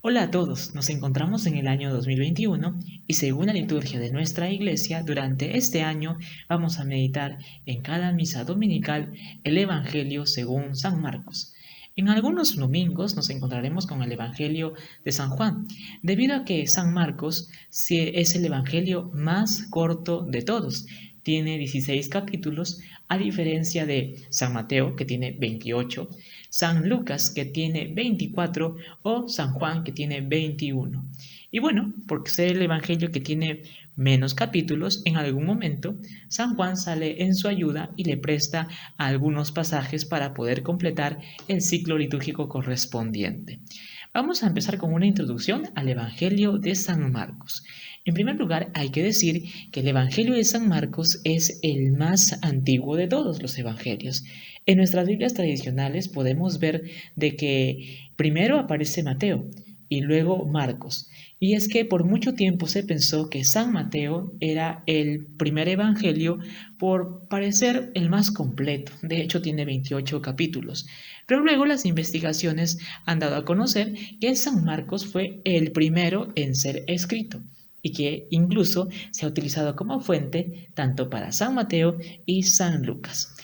Hola a todos, nos encontramos en el año 2021 y según la liturgia de nuestra iglesia, durante este año vamos a meditar en cada misa dominical el Evangelio según San Marcos. En algunos domingos nos encontraremos con el Evangelio de San Juan, debido a que San Marcos es el Evangelio más corto de todos. Tiene 16 capítulos, a diferencia de San Mateo, que tiene 28, San Lucas, que tiene 24, o San Juan, que tiene 21. Y bueno, por ser el Evangelio que tiene menos capítulos, en algún momento San Juan sale en su ayuda y le presta algunos pasajes para poder completar el ciclo litúrgico correspondiente. Vamos a empezar con una introducción al Evangelio de San Marcos. En primer lugar, hay que decir que el Evangelio de San Marcos es el más antiguo de todos los evangelios. En nuestras Biblias tradicionales podemos ver de que primero aparece Mateo y luego Marcos. Y es que por mucho tiempo se pensó que San Mateo era el primer evangelio por parecer el más completo. De hecho, tiene 28 capítulos. Pero luego las investigaciones han dado a conocer que San Marcos fue el primero en ser escrito y que incluso se ha utilizado como fuente tanto para San Mateo y San Lucas.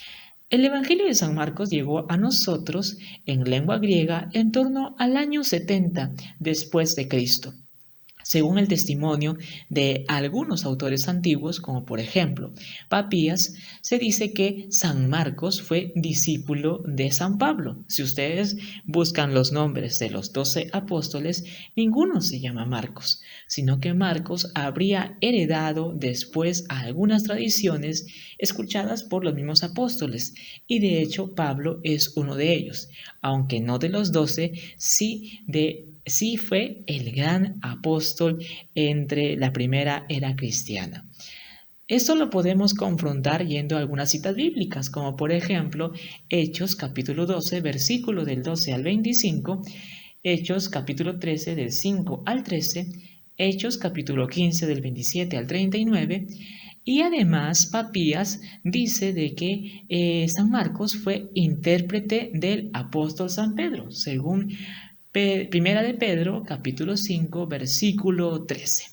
El Evangelio de San Marcos llegó a nosotros en lengua griega en torno al año 70 después de Cristo. Según el testimonio de algunos autores antiguos, como por ejemplo Papías, se dice que San Marcos fue discípulo de San Pablo. Si ustedes buscan los nombres de los 12 apóstoles, ninguno se llama Marcos, sino que Marcos habría heredado después algunas tradiciones escuchadas por los mismos apóstoles, y de hecho Pablo es uno de ellos, aunque no de los 12, sí fue el gran apóstol entre la primera era cristiana. Esto lo podemos confrontar yendo a algunas citas bíblicas, como por ejemplo Hechos capítulo 12, versículo del 12 al 25, Hechos capítulo 13 del 5 al 13, Hechos capítulo 15 del 27 al 39, y además Papías dice de que San Marcos fue intérprete del apóstol San Pedro, según Primera de Pedro, capítulo 5, versículo 13.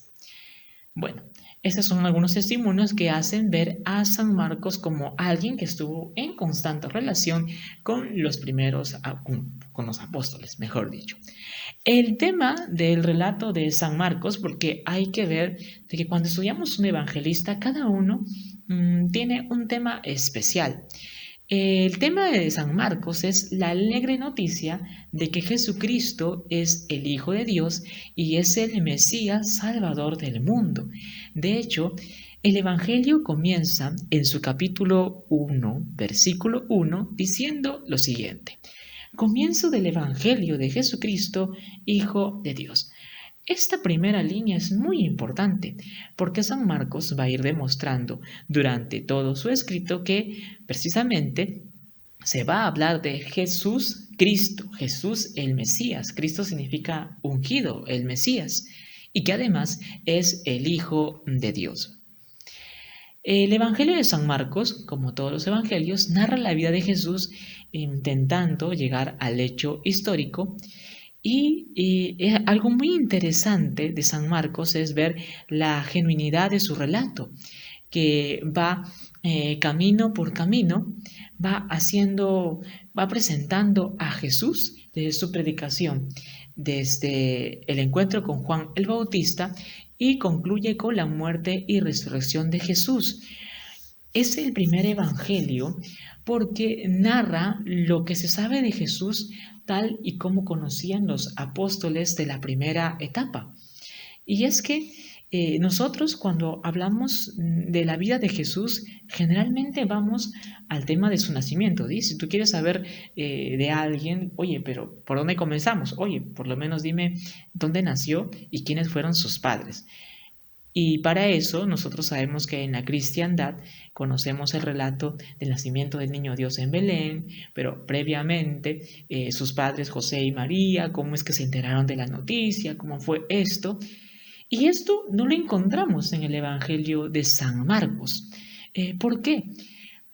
Bueno, estos son algunos testimonios que hacen ver a San Marcos como alguien que estuvo en constante relación con los primeros, con los apóstoles, mejor dicho. El tema del relato de San Marcos, porque hay que ver de que cuando estudiamos un evangelista, cada uno tiene un tema especial. El tema de San Marcos es la alegre noticia de que Jesucristo es el Hijo de Dios y es el Mesías Salvador del mundo. De hecho, el Evangelio comienza en su capítulo 1, versículo 1, diciendo lo siguiente. Comienzo del Evangelio de Jesucristo, Hijo de Dios. Esta primera línea es muy importante porque San Marcos va a ir demostrando durante todo su escrito que precisamente se va a hablar de Jesús Cristo, Jesús el Mesías. Cristo significa ungido, el Mesías, y que además es el Hijo de Dios. El Evangelio de San Marcos, como todos los evangelios, narra la vida de Jesús intentando llegar al hecho histórico. Y algo muy interesante de San Marcos es ver la genuinidad de su relato, que va camino por camino, va presentando a Jesús desde su predicación, desde el encuentro con Juan el Bautista y concluye con la muerte y resurrección de Jesús. Es el primer evangelio porque narra lo que se sabe de Jesús tal y como conocían los apóstoles de la primera etapa. Y es que nosotros cuando hablamos de la vida de Jesús, generalmente vamos al tema de su nacimiento. ¿Sí? Si tú quieres saber de alguien, oye, pero ¿por dónde comenzamos? Oye, por lo menos dime dónde nació y quiénes fueron sus padres. Y para eso nosotros sabemos que en la cristiandad conocemos el relato del nacimiento del niño Dios en Belén, pero previamente sus padres José y María, cómo es que se enteraron de la noticia, cómo fue esto. Y esto no lo encontramos en el Evangelio de San Marcos. ¿Por qué?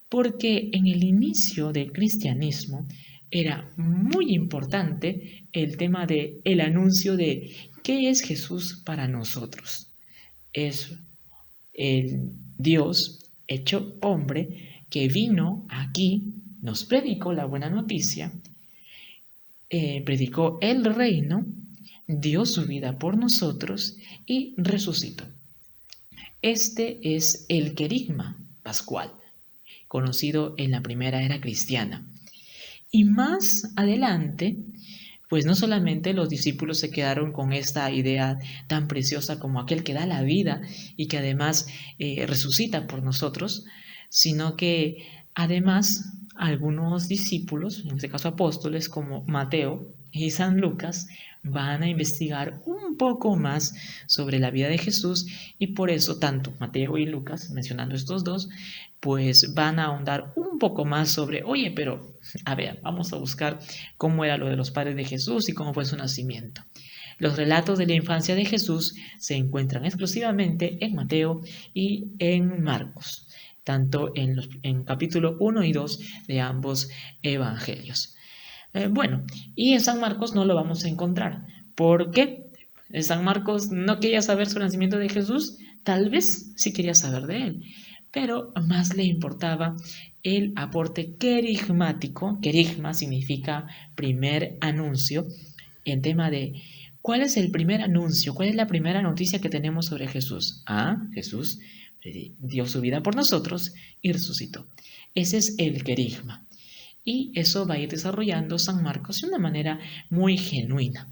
Porque en el inicio del cristianismo era muy importante el tema de el anuncio de qué es Jesús para nosotros. Es el Dios hecho hombre que vino aquí, nos predicó la buena noticia, predicó el reino, dio su vida por nosotros y resucitó. Este es el querigma pascual, conocido en la primera era cristiana. Y más adelante, pues no solamente los discípulos se quedaron con esta idea tan preciosa como aquel que da la vida y que además resucita por nosotros, sino que además algunos discípulos, en este caso apóstoles como Mateo y San Lucas, van a investigar un poco más sobre la vida de Jesús y por eso tanto Mateo y Lucas, mencionando estos dos, pues van a ahondar un poco más sobre, oye, pero a ver, vamos a buscar cómo era lo de los padres de Jesús y cómo fue su nacimiento. Los relatos de la infancia de Jesús se encuentran exclusivamente en Mateo y en Marcos, tanto en capítulo 1 y 2 de ambos evangelios. Bueno, y en San Marcos no lo vamos a encontrar. ¿Por qué? San Marcos no quería saber sobre el nacimiento de Jesús, tal vez sí quería saber de él, pero más le importaba el aporte querigmático. Querigma significa primer anuncio, en tema de ¿cuál es el primer anuncio? ¿Cuál es la primera noticia que tenemos sobre Jesús? Jesús dio su vida por nosotros y resucitó. Ese es el querigma. Y eso va a ir desarrollando San Marcos de una manera muy genuina.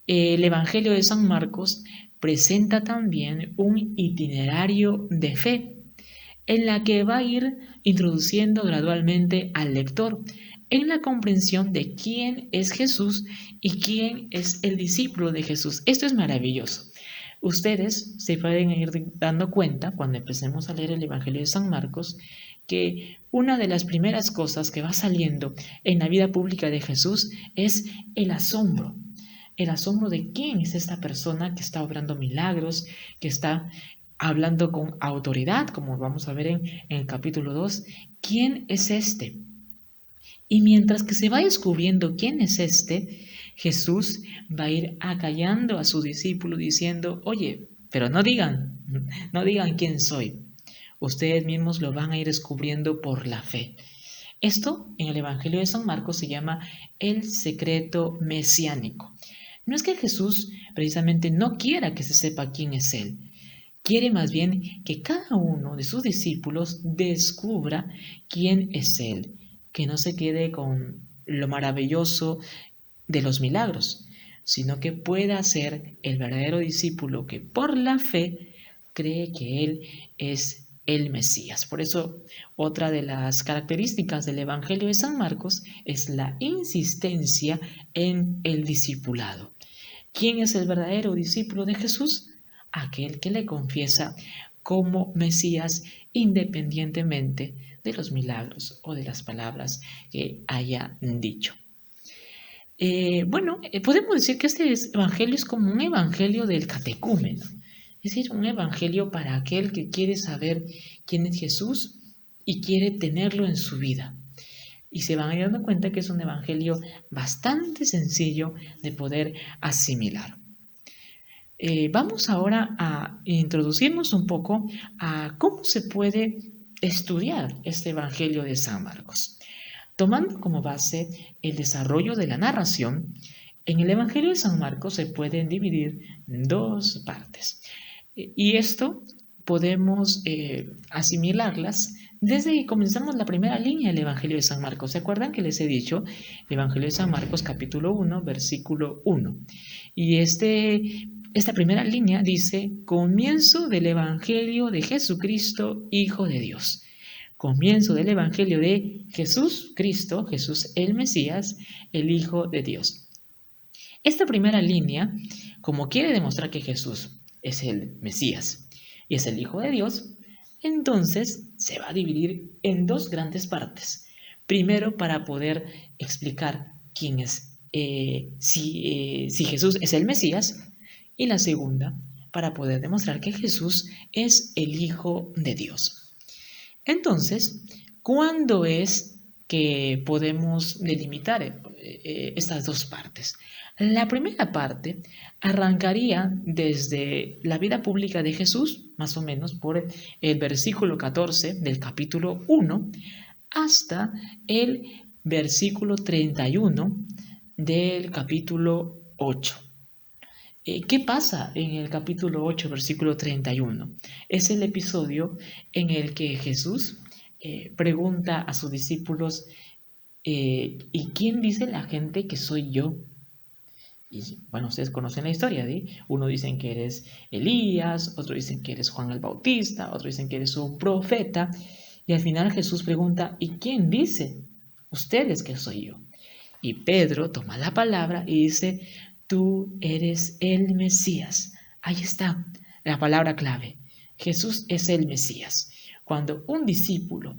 El Evangelio de San Marcos presenta también un itinerario de fe en la que va a ir introduciendo gradualmente al lector en la comprensión de quién es Jesús y quién es el discípulo de Jesús. Esto es maravilloso. Ustedes se pueden ir dando cuenta cuando empecemos a leer el Evangelio de San Marcos que una de las primeras cosas que va saliendo en la vida pública de Jesús es el asombro de quién es esta persona que está obrando milagros, que está hablando con autoridad, como vamos a ver en el capítulo 2, ¿quién es este? Y mientras que se va descubriendo quién es este, Jesús va a ir acallando a su discípulo diciendo, oye, pero no digan quién soy. Ustedes mismos lo van a ir descubriendo por la fe. Esto en el Evangelio de San Marcos se llama el secreto mesiánico. No es que Jesús precisamente no quiera que se sepa quién es Él. Quiere más bien que cada uno de sus discípulos descubra quién es Él, que no se quede con lo maravilloso de los milagros, sino que pueda ser el verdadero discípulo que por la fe cree que Él es el Mesías. Por eso, otra de las características del Evangelio de San Marcos es la insistencia en el discipulado. ¿Quién es el verdadero discípulo de Jesús? Aquel que le confiesa como Mesías independientemente de los milagros o de las palabras que haya dicho. Podemos decir que este evangelio es como un evangelio del catecúmeno, es decir, un evangelio para aquel que quiere saber quién es Jesús y quiere tenerlo en su vida. Y se van a ir dando cuenta que es un evangelio bastante sencillo de poder asimilar. Vamos ahora a introducirnos un poco a cómo se puede estudiar este Evangelio de San Marcos. Tomando como base el desarrollo de la narración, en el Evangelio de San Marcos se pueden dividir en dos partes. Y esto podemos asimilarlas desde que comenzamos la primera línea del Evangelio de San Marcos. ¿Se acuerdan que les he dicho? El Evangelio de San Marcos capítulo 1, versículo 1. Y esta primera línea dice, comienzo del Evangelio de Jesucristo, Hijo de Dios. Comienzo del Evangelio de Jesús Cristo, Jesús el Mesías, el Hijo de Dios. Esta primera línea, como quiere demostrar que Jesús es el Mesías y es el Hijo de Dios, entonces se va a dividir en dos grandes partes. Primero, para poder explicar quién es, si Jesús es el Mesías, y la segunda, para poder demostrar que Jesús es el Hijo de Dios. Entonces, ¿cuándo es que podemos delimitar estas dos partes. La primera parte arrancaría desde la vida pública de Jesús, más o menos por el versículo 14 del capítulo 1, hasta el versículo 31 del capítulo 8. ¿Qué pasa en el capítulo 8, versículo 31? Es el episodio en el que Jesús pregunta a sus discípulos, ¿y quién dice la gente que soy yo? Y bueno, ustedes conocen la historia, ¿sí? Uno dicen que eres Elías, otro dicen que eres Juan el Bautista, otro dicen que eres un profeta. Y al final Jesús pregunta, ¿y quién dice ustedes que soy yo? Y Pedro toma la palabra y dice, tú eres el Mesías. Ahí está la palabra clave. Jesús es el Mesías. Cuando un discípulo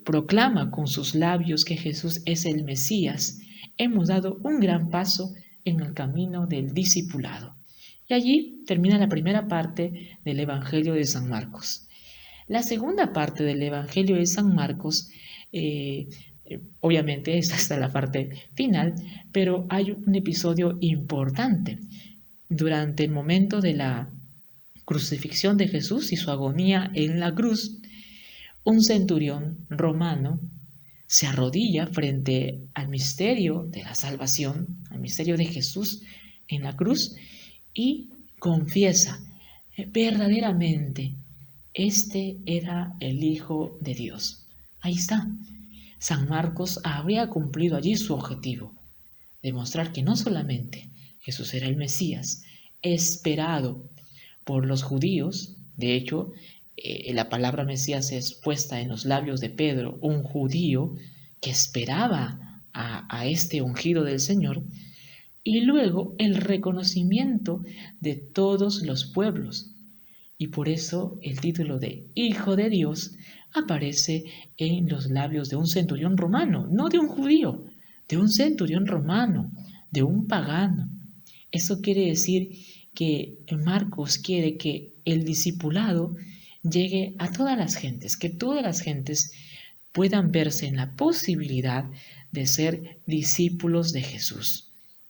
proclama con sus labios que Jesús es el Mesías, hemos dado un gran paso en el camino del discipulado. Y allí termina la primera parte del Evangelio de San Marcos. La segunda parte del Evangelio de San Marcos, obviamente esta está la parte final, pero hay un episodio importante. Durante el momento de la crucifixión de Jesús y su agonía en la cruz, un centurión romano se arrodilla frente al misterio de la salvación, al misterio de Jesús en la cruz, y confiesa, verdaderamente, este era el Hijo de Dios. Ahí está. San Marcos habría cumplido allí su objetivo, demostrar que no solamente Jesús era el Mesías, esperado por los judíos. De hecho, la palabra Mesías es puesta en los labios de Pedro, un judío que esperaba a este ungido del Señor, y luego el reconocimiento de todos los pueblos. Y por eso el título de Hijo de Dios aparece en los labios de un centurión romano, no de un judío, de un centurión romano, de un pagano. Eso quiere decir que Marcos quiere que el discipulado llegue a todas las gentes, que todas las gentes puedan verse en la posibilidad de ser discípulos de Jesús.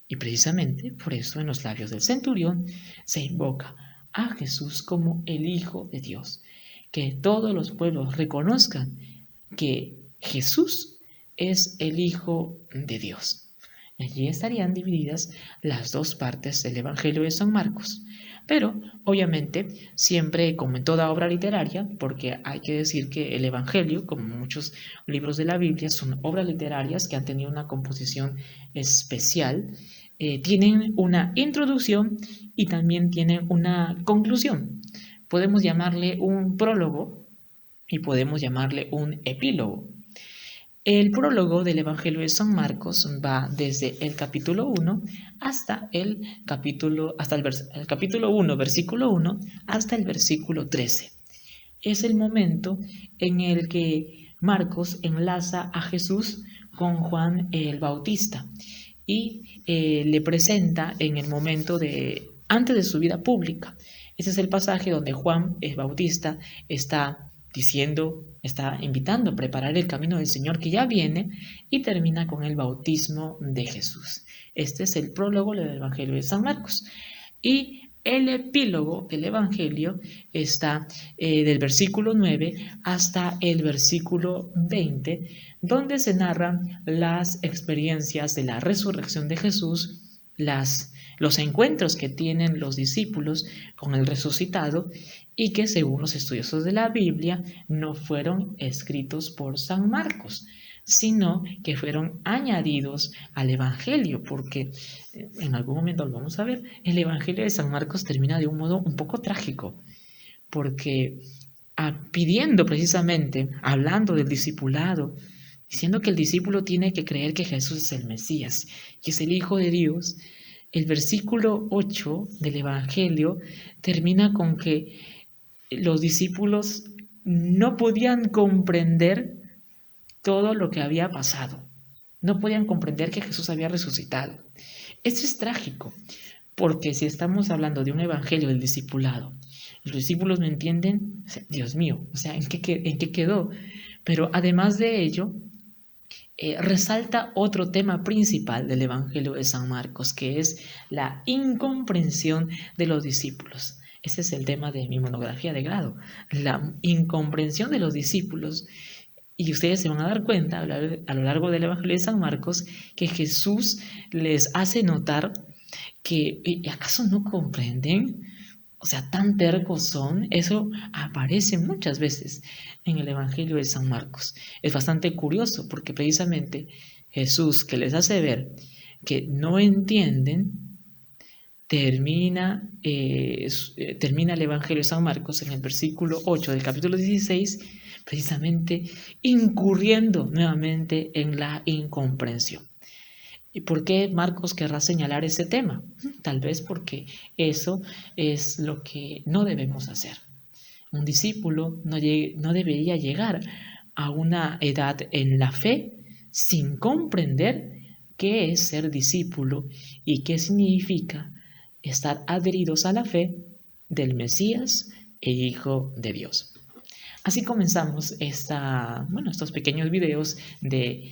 Y precisamente por eso en los labios del centurión se invoca a Jesús como el Hijo de Dios, que todos los pueblos reconozcan que Jesús es el Hijo de Dios. Y allí estarían divididas las dos partes del Evangelio de San Marcos. Pero, obviamente, siempre como en toda obra literaria, porque hay que decir que el Evangelio, como muchos libros de la Biblia, son obras literarias que han tenido una composición especial, tienen una introducción y también tienen una conclusión. Podemos llamarle un prólogo y podemos llamarle un epílogo. El prólogo del Evangelio de San Marcos va desde el capítulo 1 hasta el capítulo 1, versículo 1, hasta el versículo 13. Es el momento en el que Marcos enlaza a Jesús con Juan el Bautista y le presenta en el momento antes de su vida pública. Ese es el pasaje donde Juan el Bautista está invitando a preparar el camino del Señor que ya viene, y termina con el bautismo de Jesús. Este es el prólogo del Evangelio de San Marcos. Y el epílogo del Evangelio está del versículo 9 hasta el versículo 20, donde se narran las experiencias de la resurrección de Jesús, los encuentros que tienen los discípulos con el resucitado, y que según los estudiosos de la Biblia no fueron escritos por San Marcos, sino que fueron añadidos al Evangelio, porque en algún momento lo vamos a ver, el Evangelio de San Marcos termina de un modo un poco trágico, porque pidiendo precisamente, hablando del discipulado, diciendo que el discípulo tiene que creer que Jesús es el Mesías, que es el Hijo de Dios, el versículo 8 del Evangelio termina con que los discípulos no podían comprender todo lo que había pasado. No podían comprender que Jesús había resucitado. Esto es trágico, porque si estamos hablando de un evangelio del discipulado, los discípulos no entienden, Dios mío, ¿en qué quedó? Pero además de ello, resalta otro tema principal del Evangelio de San Marcos, que es la incomprensión de los discípulos. Ese es el tema de mi monografía de grado, la incomprensión de los discípulos. Y ustedes se van a dar cuenta a lo largo del Evangelio de San Marcos que Jesús les hace notar que ¿acaso no comprenden? O sea, tan tercos son. Eso aparece muchas veces en el Evangelio de San Marcos. Es bastante curioso porque precisamente Jesús, que les hace ver que no entienden, termina el Evangelio de San Marcos en el versículo 8 del capítulo 16, precisamente incurriendo nuevamente en la incomprensión. ¿Y por qué Marcos querrá señalar ese tema? Tal vez porque eso es lo que no debemos hacer. Un discípulo no debería llegar a una edad en la fe sin comprender qué es ser discípulo y qué significa estar adheridos a la fe del Mesías e Hijo de Dios. Así comenzamos estos pequeños videos de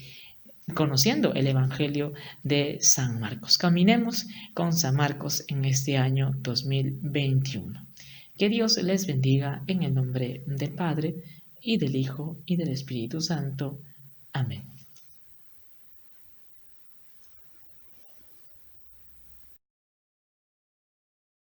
conociendo el Evangelio de San Marcos. Caminemos con San Marcos en este año 2021. Que Dios les bendiga en el nombre del Padre, y del Hijo, y del Espíritu Santo. Amén.